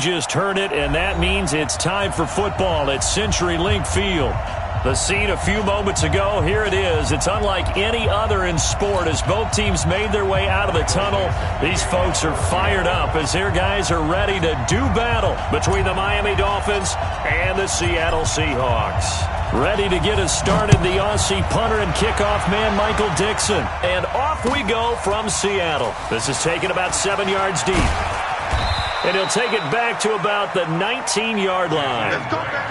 just heard it, and that means it's time for football at CenturyLink Field. The scene a few moments ago, here it is. It's unlike any other in sport as both teams made their way out of the tunnel. These folks are fired up as their guys are ready to do battle between the Miami Dolphins and the Seattle Seahawks. Ready to get us started, the Aussie punter and kickoff man, Michael Dixon. And off we go from Seattle. This is taken about 7 yards deep. And he'll take it back to about the 19-yard line. Let's go back.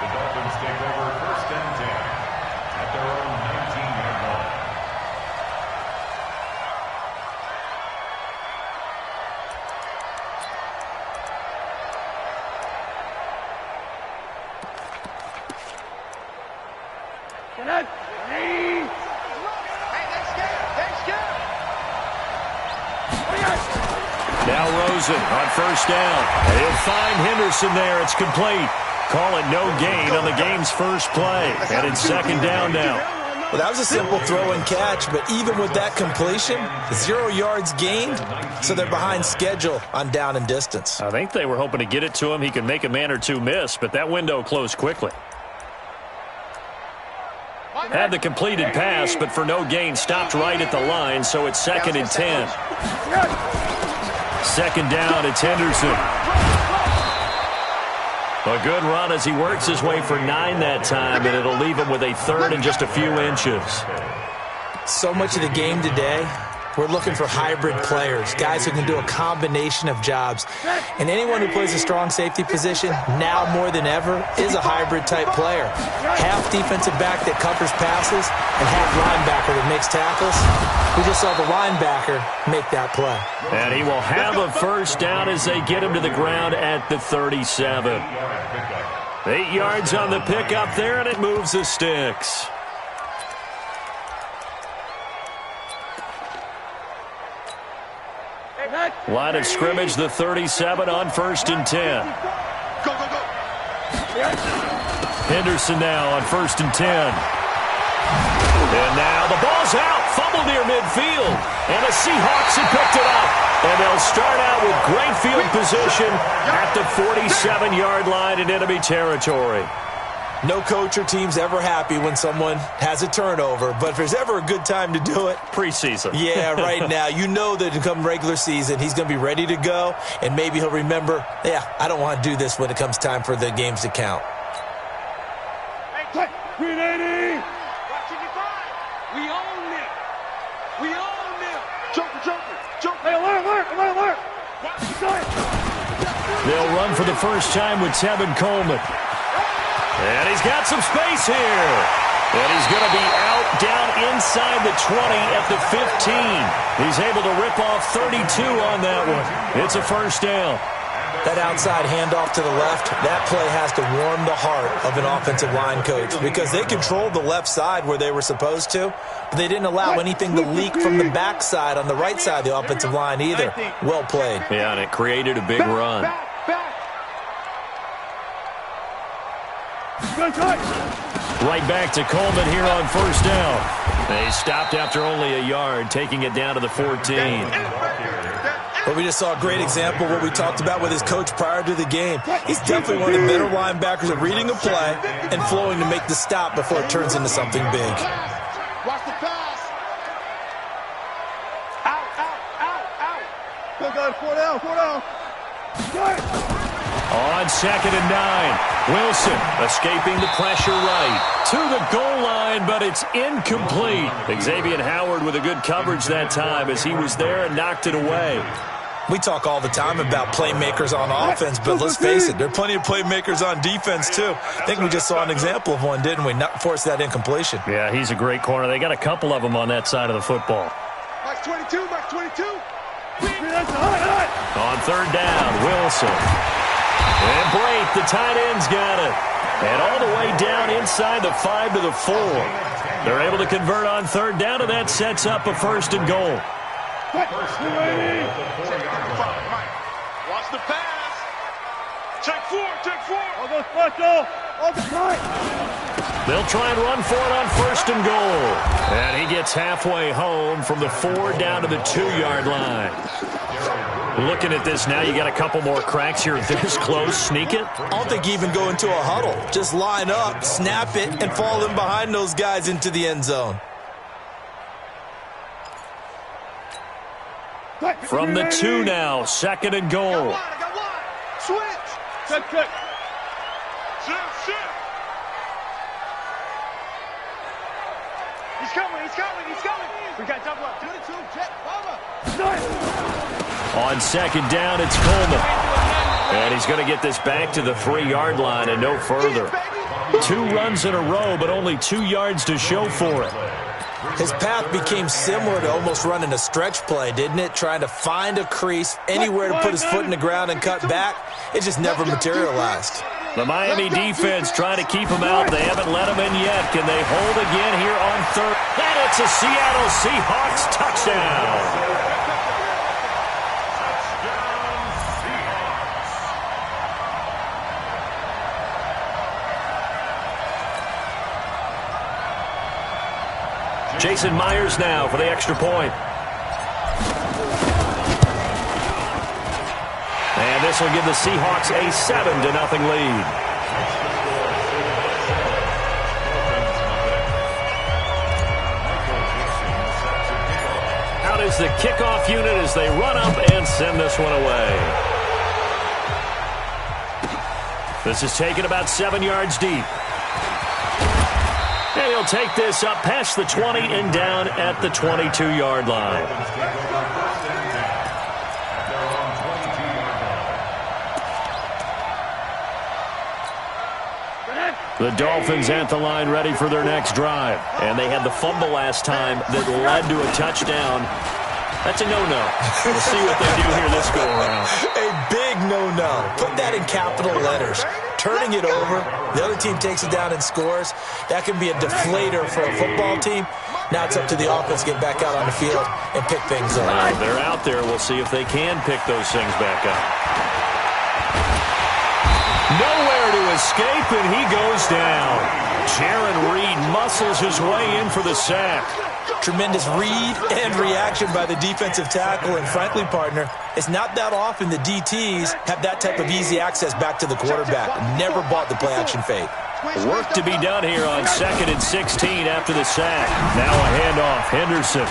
The Dolphins take over 1st and 10 at their own 19-yard line. Now Rosen on 1st down. He'll find Henderson there. It's complete. Call it no gain on the game's first play. And it's 2nd down now. Well, that was a simple throw and catch, but even with that completion, 0 yards gained, so they're behind schedule on down and distance. I think they were hoping to get it to him. He could make a man or two miss, but that window closed quickly. Had the completed pass, but for no gain, stopped right at the line, so it's 2nd and 10. 2nd down, it's Henderson. A good run as he works his way for 9 that time, and it'll leave him with a 3rd and just a few inches. So much of the game today, we're looking for hybrid players, guys who can do a combination of jobs. And anyone who plays a strong safety position, now more than ever, is a hybrid-type player. Half defensive back that covers passes and half linebacker that makes tackles. We just saw the linebacker make that play. And he will have a 1st down as they get him to the ground at the 37. 8 yards on the pickup there, and it moves the sticks. Line of scrimmage, the 37 on 1st and 10. Go, go, go. Henderson now on 1st and 10. And now the ball's out. Fumble near midfield. And the Seahawks have picked it up. And they'll start out with great field position at the 47-yard line in enemy territory. No coach or team's ever happy when someone has a turnover, but if there's ever a good time to do it, preseason. Yeah, right now. You know that come regular season, he's going to be ready to go, and maybe he'll remember, yeah, I don't want to do this when it comes time for the games to count. Hey, 380! We own it! We own it! Joker! Hey, alert! They'll run for the first time with Tevin Coleman. And he's got some space here. And he's going to be out down inside the 20 at the 15. He's able to rip off 32 on that one. It's a 1st down. That outside handoff to the left, that play has to warm the heart of an offensive line coach because they controlled the left side where they were supposed to, but they didn't allow anything to leak from the backside on the right side of the offensive line either. Well played. Yeah, and it created a big run. Right back to Coleman here on 1st down. They stopped after only a yard, taking it down to the 14. But we just saw a great example of what we talked about with his coach prior to the game. He's definitely one of the better linebackers at reading a play and flowing to make the stop before it turns into something big. Watch the pass. Out. Good guys, 4 down. On 2nd and 9, Wilson escaping the pressure right to the goal line, but it's incomplete. Xavier Howard with a good coverage that time as he was there and knocked it away. We talk all the time about playmakers on offense, but let's face it, there are plenty of playmakers on defense too. I think we just saw an example of one, didn't we? Not force that incompletion. Yeah, he's a great corner. They got a couple of them on that side of the football. Max 22. On 3rd down, Wilson. And Brate, the tight end's got it. And all the way down inside the 5 to the 4. They're able to convert on 3rd down, and that sets up a 1st and goal. Watch the pass. Check 4. On the special. On the right. They'll try and run for it on 1st and goal. And he gets halfway home from the 4 down to the 2-yard line. Looking at this now, you got a couple more cracks here. This close, sneak it? I don't think you even go into a huddle. Just line up, snap it, and fall in behind those guys into the end zone. From the 2 now, 2nd and goal. Switch. Check. He's coming. We got double up. 2 to 2, check, On 2nd down, it's Coleman. And he's going to get this back to the 3-yard line and no further. 2 runs in a row, but only 2 yards to show for it. His path became similar to almost running a stretch play, didn't it? Trying to find a crease, anywhere to put his foot in the ground and cut back. It just never materialized. The Miami defense trying to keep him out. They haven't let him in yet. Can they hold again here on 3rd? And it's a Seattle Seahawks touchdown. Jason Myers now for the extra point. And this will give the Seahawks a 7-0 lead. Out is the kickoff unit as they run up and send this one away. This is taken about 7 yards deep. And he'll take this up past the 20 and down at the 22-yard line. The Dolphins at the line ready for their next drive. And they had the fumble last time that led to a touchdown. That's a no-no. We'll see what they do here this go-around. A big no-no. Put that in capital letters. Turning it over, the other team takes it down and scores. That can be a deflator for a football team. Now it's up to the offense to get back out on the field and pick things up. They're out there. We'll see if they can pick those things back up. Nowhere to escape, and he goes down. Jaron Reed muscles his way in for the sack. Tremendous read and reaction by the defensive tackle. And frankly, partner, it's not that often the DTs have that type of easy access back to the quarterback. Never bought the play-action fake. Work to be done here on 2nd and 16 after the sack. Now a handoff. Henderson.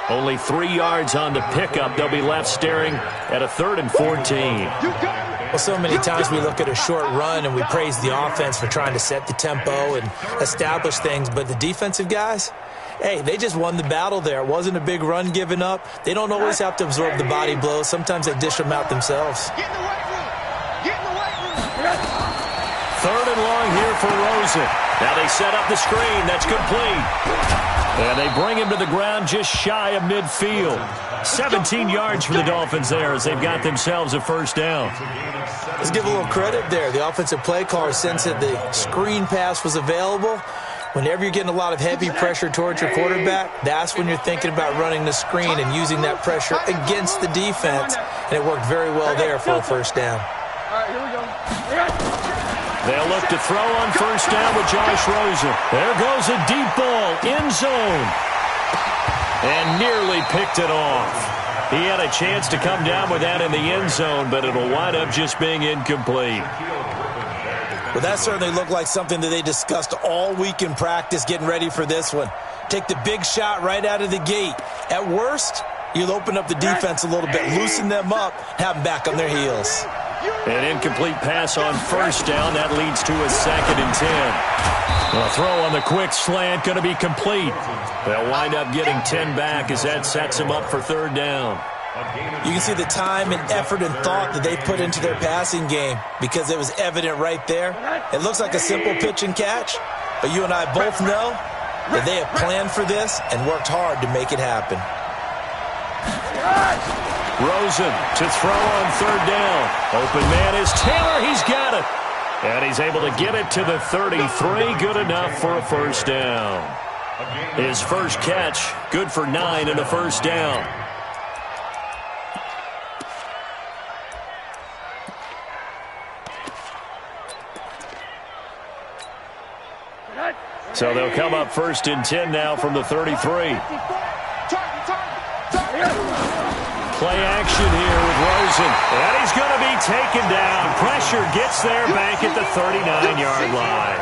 Only 3 yards on the pickup. They'll be left staring at a 3rd and 14. Well, so many times we look at a short run and we praise the offense for trying to set the tempo and establish things. But the defensive guys, hey, they just won the battle there. It wasn't a big run given up. They don't always have to absorb the body blows. Sometimes they dish them out themselves. 3rd and long here for Rosen. Now they set up the screen. That's complete. And they bring him to the ground just shy of midfield. 17 yards for the Dolphins there as they've got themselves a 1st down. Let's give a little credit there. The offensive play caller sensed that the screen pass was available. Whenever you're getting a lot of heavy pressure towards your quarterback, that's when you're thinking about running the screen and using that pressure against the defense. And it worked very well there for a 1st down. All right, here we go. They'll look to throw on 1st down with Josh Rosen. There goes a deep ball, end zone. And nearly picked it off. He had a chance to come down with that in the end zone, but it'll wind up just being incomplete. Well, that certainly looked like something that they discussed all week in practice getting ready for this one. Take the big shot right out of the gate. At worst, you'll open up the defense a little bit, loosen them up, have them back on their heels. An incomplete pass on 1st down. That leads to a 2nd and 10. A throw on the quick slant going to be complete. They'll wind up getting 10 back as that sets them up for 3rd down. You can see the time and effort and thought that they put into their passing game because it was evident right there. It looks like a simple pitch and catch, but you and I both know that they have planned for this and worked hard to make it happen. Rosen to throw on 3rd down. Open man is Taylor. He's got it. And he's able to get it to the 33. Good enough for a 1st down. His first catch, good for 9 and a 1st down. So they'll come up 1st and 10 now from the 33. Play action here with Rosen. And he's going to be taken down. Pressure gets there back at the 39-yard line.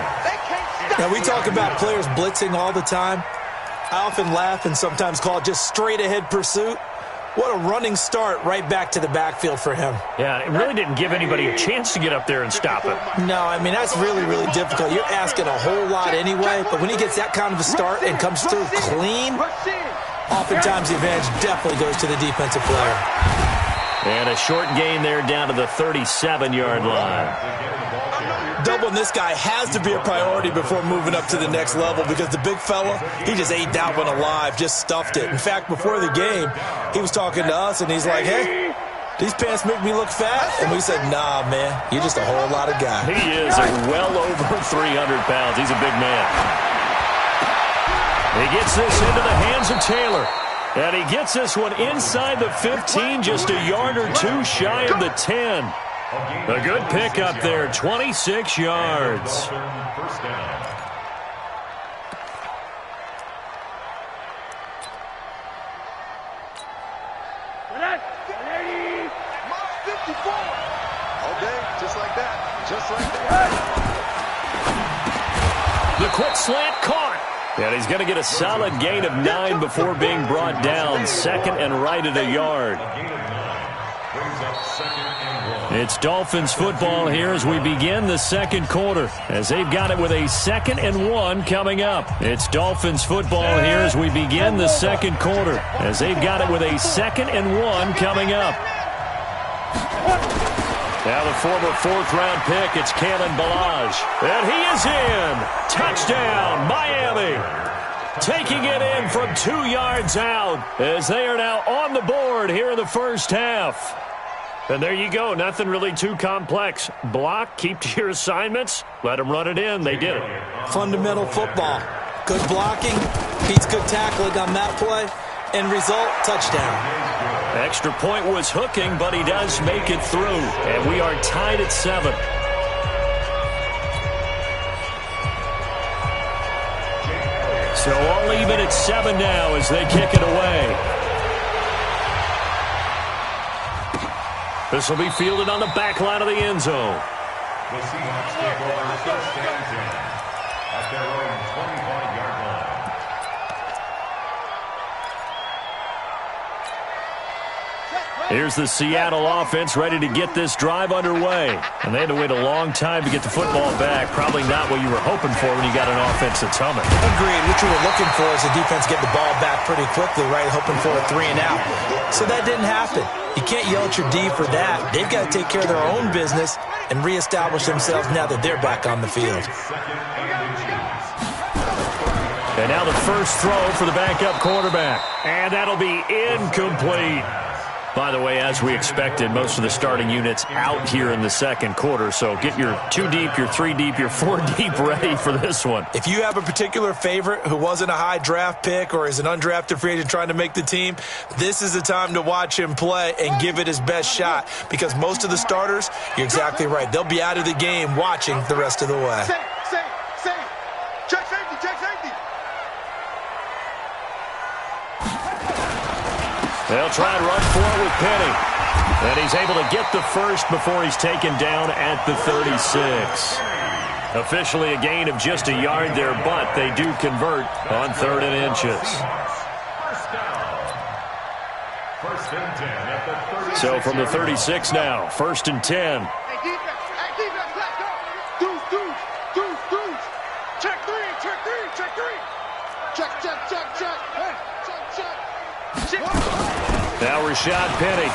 Now, we talk about players blitzing all the time. I often laugh and sometimes call it just straight-ahead pursuit. What a running start right back to the backfield for him. Yeah, it really didn't give anybody a chance to get up there and stop it. No, I mean, that's really, really difficult. You're asking a whole lot anyway, but when he gets that kind of a start and comes through clean, oftentimes the advantage definitely goes to the defensive player. And a short gain there down to the 37-yard line. Doubling this guy has to be a priority before moving up to the next level because the big fella, he just ate that one alive, just stuffed it. In fact, before the game, he was talking to us, and he's like, hey, these pants make me look fat? And we said, nah, man, you're just a whole lot of guy. He is well over 300 pounds. He's a big man. He gets this into the hands of Taylor. And he gets this one inside the 15, just a yard or two shy of the 10. A good pickup there, 26 yards. First down. Okay, just like that. Just like that. The quick slant caught. And he's going to get a solid gain of 9 before being brought down. 2nd and right at a yard. Brings up 2nd and 1. It's Dolphins football here as we begin the second quarter, as they've got it with a 2nd and 1 coming up. It's Dolphins football here as we begin the second quarter, as they've got it with a 2nd and 1 coming up. Now the former 4th-round pick, it's Kalen Ballage. And he is in. Touchdown, Miami. Taking it in from 2 yards out as they are now on the board here in the first half. And there you go. Nothing really too complex. Block, keep to your assignments, let them run it in. They did it. Fundamental football. Good blocking, beats good tackling on that play. End result, touchdown. Extra point was hooking, but he does make it through. And we are tied at 7. So all even at 7 now as they kick it away. This will be fielded on the back line of the end zone. The Sehawks take over 1st and 10 at their own 25-yard line. Here's the Seattle offense ready to get this drive underway. And they had to wait a long time to get the football back. Probably not what you were hoping for when you got an offense that's humming. Agreed. What you were looking for is the defense get the ball back pretty quickly, right? Hoping for a 3 and out. So that didn't happen. You can't yell at your D for that. They've got to take care of their own business and reestablish themselves now that they're back on the field. And now the first throw for the backup quarterback. And that'll be incomplete. By the way, as we expected, most of the starting units out here in the second quarter. So get your 2 deep, your 3 deep, your 4 deep ready for this one. If you have a particular favorite who wasn't a high draft pick or is an undrafted free agent trying to make the team, this is the time to watch him play and give it his best shot. Because most of the starters, you're exactly right, they'll be out of the game watching the rest of the way. Safe. Check safety. They'll try and run for it with Penny. And he's able to get the first before he's taken down at the 36. Officially a gain of just a yard there, but they do convert on 3rd and inches. First and 10 at the 36. So from the 36 now, 1st and 10. Hey, defense, let's go. Deuce. Check three. Check. Hey, check. Now Rashad Penny.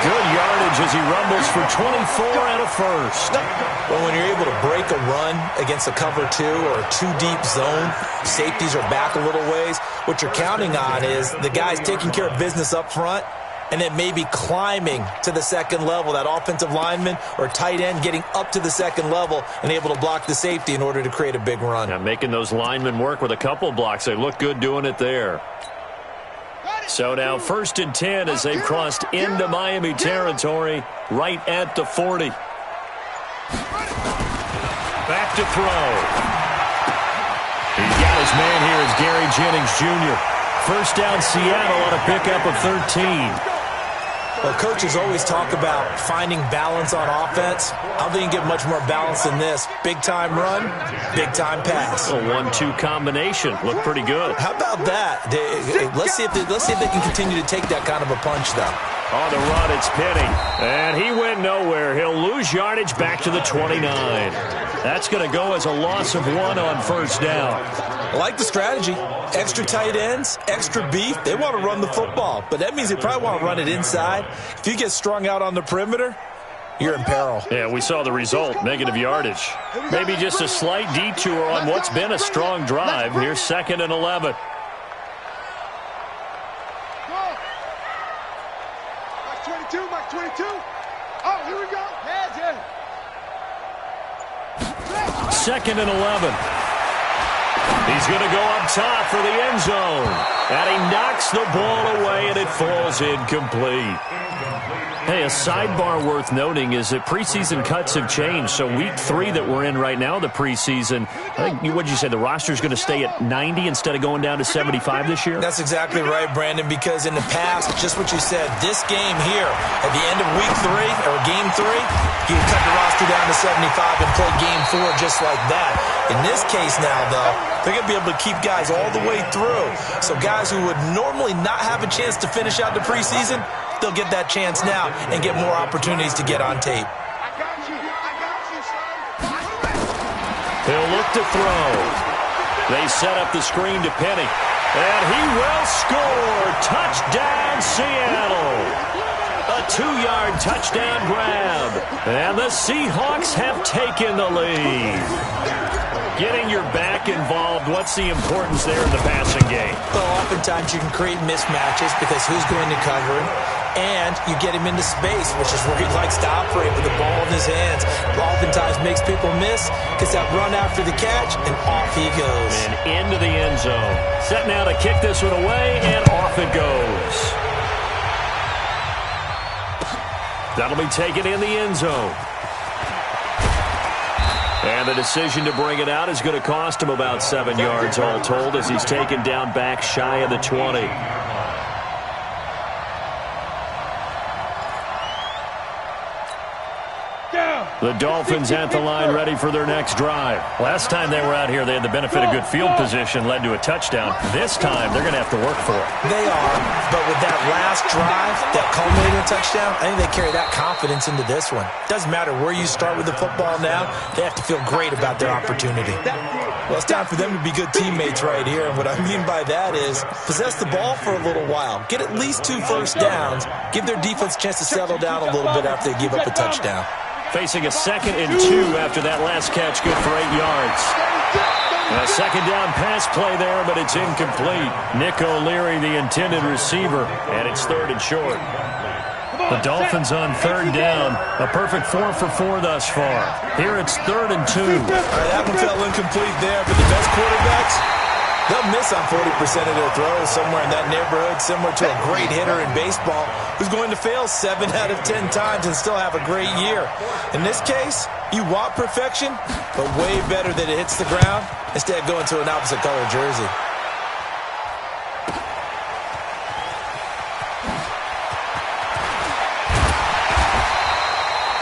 Good yardage as he rumbles for 24 and a first. Well, when you're able to break a run against a cover 2 or a 2 deep zone, safeties are back a little ways. What you're counting on is the guys taking care of business up front and then maybe climbing to the second level, that offensive lineman or tight end getting up to the second level and able to block the safety in order to create a big run. Yeah, making those linemen work with a couple blocks. They look good doing it there. So now 1st and 10 as they've crossed into Miami territory right at the 40. to throw. He's got his man here as Gary Jennings Jr. First down, Seattle on a pickup of 13. Well, coaches always talk about finding balance on offense. I don't think you get much more balance than this. Big-time run, big-time pass. A 1-2 combination. Looked pretty good. How about that? Let's see if they can continue to take that kind of a punch, though. On the run, it's Penny. And he went nowhere. He'll lose yardage back to the 29. That's going to go as a loss of 1 on first down. I like the strategy. Extra tight ends, extra beef. They want to run the football, but that means they probably want to run it inside. If you get strung out on the perimeter, you're in peril. Yeah, we saw the result, negative yardage. Maybe just a slight detour on what's been a strong drive. Here's 2nd and 11. Mike 22. Oh, here we go. Heads in. 2nd and 11. He's going to go up top for the end zone. And he knocks the ball away, and it falls incomplete. Hey, a sidebar worth noting is that preseason cuts have changed. So week 3 that we're in right now, the preseason, I think, what did you say, the roster's going to stay at 90 instead of going down to 75 this year? That's exactly right, Brandon, because in the past, just what you said, this game here, at the end of week 3, or game 3, you can cut the roster down to 75 and play game 4 just like that. In this case now, though, they're going to be able to keep guys all the way through. So guys who would normally not have a chance to finish out the preseason, they'll get that chance now and get more opportunities to get on tape. I got you, son. He'll look to throw. They set up the screen to Penny. And he will score. Touchdown, Seattle. A 2-yard touchdown grab. And the Seahawks have taken the lead. Getting your back involved, what's the importance there in the passing game? Well, oftentimes you can create mismatches because who's going to cover him? And you get him into space, which is where he likes to operate with the ball in his hands. Oftentimes makes people miss, gets that run after the catch, and off he goes. And into the end zone. Set now to kick this one away, and off it goes. That'll be taken in the end zone. And the decision to bring it out is going to cost him about 7 yards all told as he's taken down back shy of the 20. The Dolphins at the line ready for their next drive. Last time they were out here, they had the benefit of good field position, led to a touchdown. This time, they're going to have to work for it. They are, but with that last drive, that culminating touchdown, I think they carry that confidence into this one. Doesn't matter where you start with the football now, they have to feel great about their opportunity. Well, it's time for them to be good teammates right here, and what I mean by that is possess the ball for a little while, get at least 2 first downs, give their defense a chance to settle down a little bit after they give up a touchdown. Facing a 2nd and 2 after that last catch, good for 8 yards. A 2nd down pass play there, but it's incomplete. Nick O'Leary, the intended receiver, and it's 3rd and short. The Dolphins on 3rd down. A perfect 4 for 4 thus far. Here it's 3rd and 2. All right, that one fell incomplete there, but the best quarterbacks, they'll miss on 40% of their throws somewhere in that neighborhood, similar to a great hitter in baseball who's going to fail 7 out of 10 times and still have a great year. In this case, you want perfection, but way better that it hits the ground instead of going to an opposite color jersey.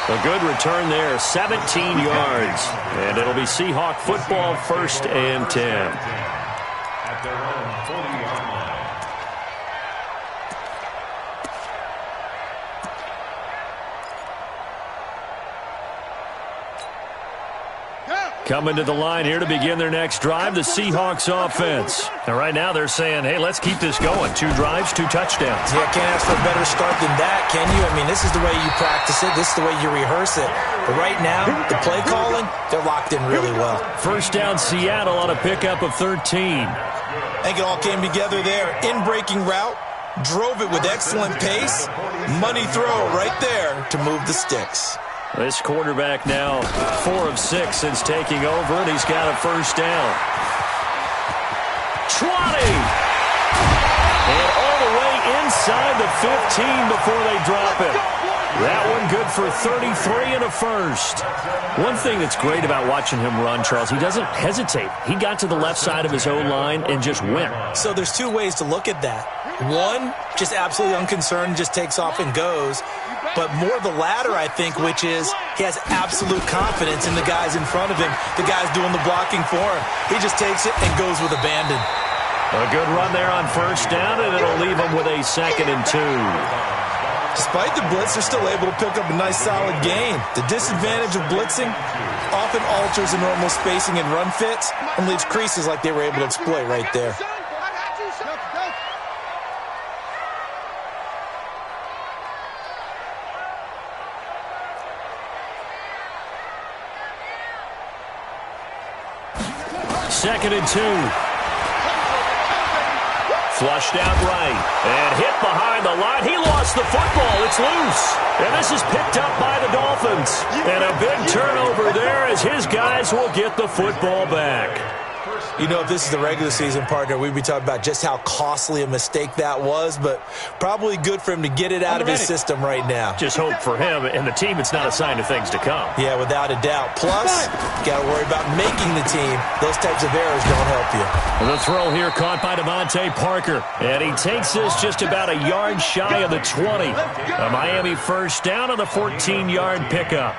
A good return there, 17 yards. And it'll be Seahawk football, 1st and 10. At their own 40-yard line. Coming to the line here to begin their next drive, the Seahawks offense. And right now they're saying, hey, let's keep this going. 2 drives, 2 touchdowns. Yeah, can't ask for a better start than that, can you? I mean, this is the way you practice it. This is the way you rehearse it. But right now, the play calling, they're locked in really well. First down, Seattle on a pickup of 13. I think it all came together there. In-breaking route, drove it with excellent pace. Money throw right there to move the sticks. This quarterback now 4 of 6 since taking over, and he's got a first down. 20! And all the way inside the 15 before they drop it. That one good for 33 and a first. One thing that's great about watching him run, Charles, he doesn't hesitate. He got to the left side of his O-line and just went. So there's two ways to look at that. One, just absolutely unconcerned, just takes off and goes. But more the latter, I think, which is he has absolute confidence in the guys in front of him, the guys doing the blocking for him. He just takes it and goes with abandon. A good run there on first down, and it'll leave him with a 2nd and 2. Despite the blitz, they're still able to pick up a nice solid gain. The disadvantage of blitzing often alters the normal spacing and run fits and leaves creases like they were able to exploit right there. Second and 2. Flushed out right and hit behind the line. He lost the football. It's loose. And this is picked up by the Dolphins. And a big turnover there as his guys will get the football back. You know, if this is the regular season, partner, we'd be talking about just how costly a mistake that was, but probably good for him to get it out of his system right now. Just hope for him and the team it's not a sign of things to come. Yeah, without a doubt. Plus, got to worry about making the team. Those types of errors don't help you. The throw here caught by Devontae Parker. And he takes this just about a yard shy of the 20. A Miami first down on the 14-yard pickup.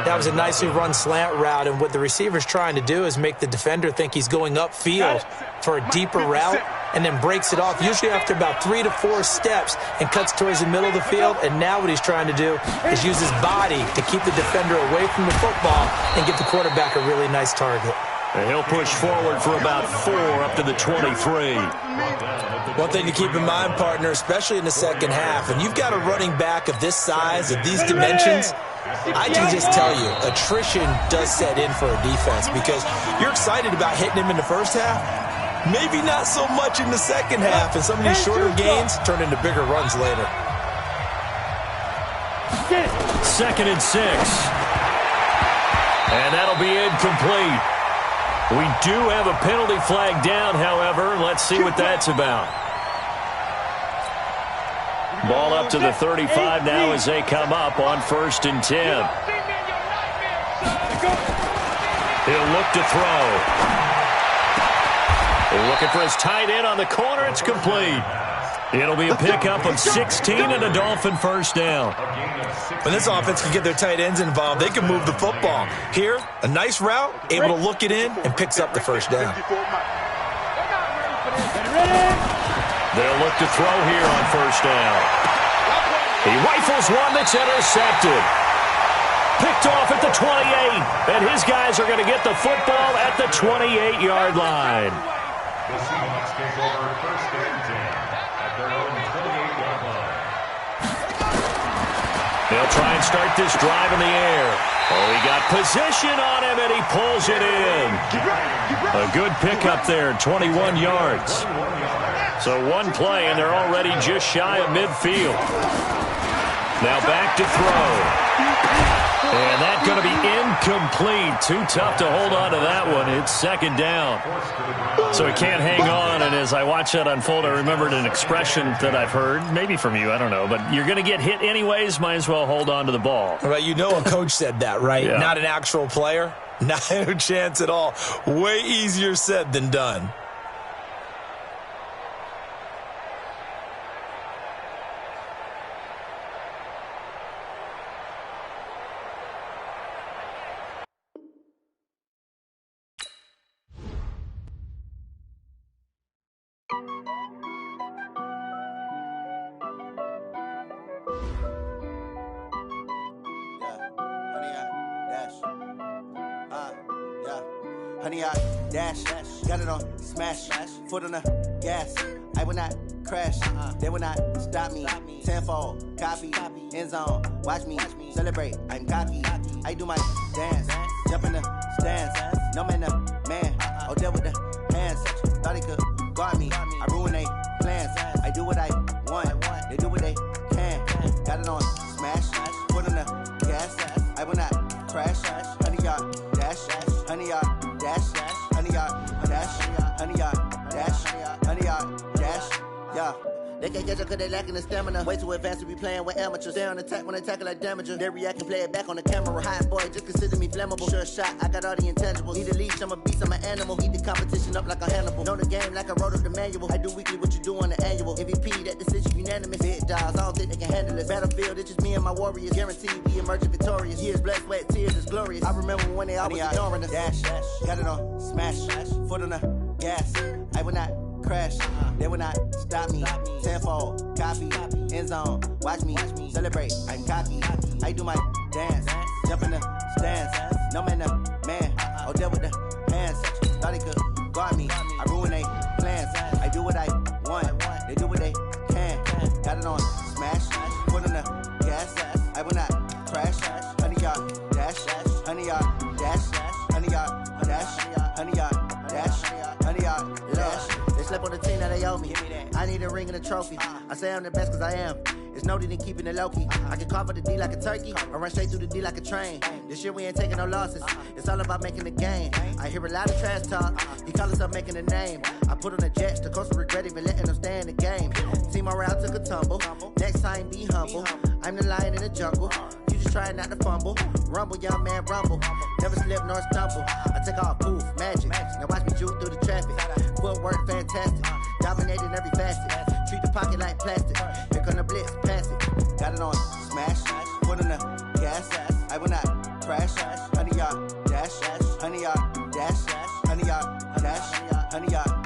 That was a nicely run slant route, and what the receiver's trying to do is make the defender think he's going upfield for a deeper route and then breaks it off, usually after about 3 to 4 steps, and cuts towards the middle of the field. And now what he's trying to do is use his body to keep the defender away from the football and give the quarterback a really nice target. And he'll push forward for about 4 up to the 23. One thing to keep in mind, partner, especially in the second half, and you've got a running back of this size, of these dimensions, I can just tell you, attrition does set in for a defense because you're excited about hitting him in the first half. Maybe not so much in the second half, and some of these shorter gains turn into bigger runs later. 2nd and 6. And that'll be incomplete. We do have a penalty flag down, however. Let's see what that's about. Ball up to the 35 now as they come up on 1st and 10. He'll look to throw. Looking for his tight end on the corner. It's complete. It'll be a pickup of 16 and a Dolphin first down. When this offense can get their tight ends involved, they can move the football. Here, a nice route, able to look it in, and picks up the first down. They'll look to throw here on first down. He rifles one that's intercepted. Picked off at the 28. And his guys are going to get the football at the 28-yard line. The Sehawks take over 1st and 10 at their own 28-yard line. They'll try and start this drive in the air. Oh, he got position on him, and he pulls it in. A good pickup there, 21 yards. So one play, and they're already just shy of midfield. Now back to throw. And that's going to be incomplete. Too tough to hold on to that one. It's 2nd down. So he can't hang on, and as I watch that unfold, I remembered an expression that I've heard, maybe from you, I don't know, but you're going to get hit anyways, might as well hold on to the ball. Well, you know a coach said that, right? Yeah. Not an actual player. Not a chance at all. Way easier said than done. Honey, I dash, got it on smash, foot on the gas. I will not crash, they will not stop me. Tenfold, copy, end zone, watch me celebrate. I'm cocky, I do my dance, jump in the stands. No man, the man, oh, there with the hands. Thought he could guard me, I ruin they plans. I do what I want, they do what they can. Got it on smash, foot on the gas. I will not crash, honey, y'all dash, honey, y'all. Dash, honey yard, dash, honey yard, dash, honey yard, dash, yeah. They can't catch up cause they lacking the stamina. Way too advanced to be playing with amateurs. Stay on attack when they tackle like damager. They react and play it back on the camera. Hot boy, just consider me flammable. Sure shot, I got all the intangibles. Need a leash, I'm a beast, I'm an animal. Eat the competition up like a Hannibal. Know the game like I wrote up the manual. I do weekly what you do on the annual. MVP, that decision unanimous. Big dogs, I don't think they can handle it. Battlefield, it's just me and my warriors. Guaranteed we emerging victorious. Years, blood, sweat, tears, it's glorious. I remember when they always ignoring us. Dash, got it on, smash, foot on the gas. I will not crash, they will not stop me. Tenfold, copy, end zone, watch me celebrate. I'm cocky, I do my dance, jump in the stands. No man, man, oh deal with the hands. Thought he could guard me, I ruin they plans. I do what I want, they do what they can. Got it on, smash, foot on the gas. I will not crash, 100-yard dash, 100-yard dash, 100-yard dash, 100-yard dash, 100-yard dash. They slept on the team that they owe me. I need a ring and a trophy. I say I'm the best cause I am. It's no need in keeping it low-key. I can carve up the D like a turkey or run straight through the D like a train. This year we ain't taking no losses. It's all about making the game. I hear a lot of trash talk. He call himself making a name. I put on the Jets. The coach will regret even letting them stay in the game. Team morale took a tumble. Next time be humble. I'm the lion in the jungle. You just trying not to fumble. Rumble, young man, rumble. Never slip nor stumble. I take off, poof, magic. Now watch me juke through the traffic. Footwork fantastic. Dominating every facet. Treat the pocket like plastic. Here come the blitz, pass it. Got it on, smash. Foot on the gas. I will not crash. 100-yard dash. 100-yard dash. 100-yard dash. 100-yard